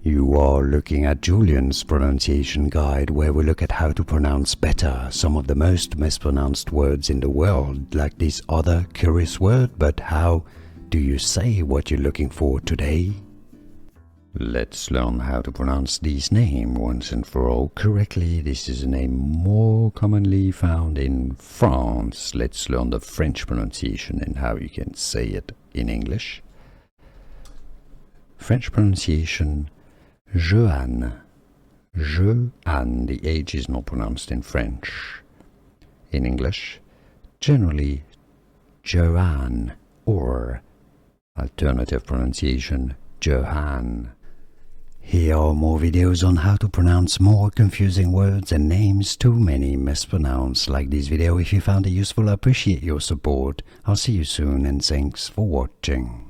You are looking at Julian's pronunciation guide, where we look at how to pronounce better some of the most mispronounced words in the world, like this other curious word. But how do you say what you're looking for today? Let's learn how to pronounce this name once and for all correctly. This is a name more commonly found in France. Let's learn the French pronunciation and how you can say it in English. French pronunciation: Jehanne. Jehanne. The H is not pronounced in French. In English, generally Joanne, or alternative pronunciation, Jehanne. Here are more videos on how to pronounce more confusing words and names too many mispronounced. Like this video if you found it useful. I appreciate your support. I'll see you soon and thanks for watching.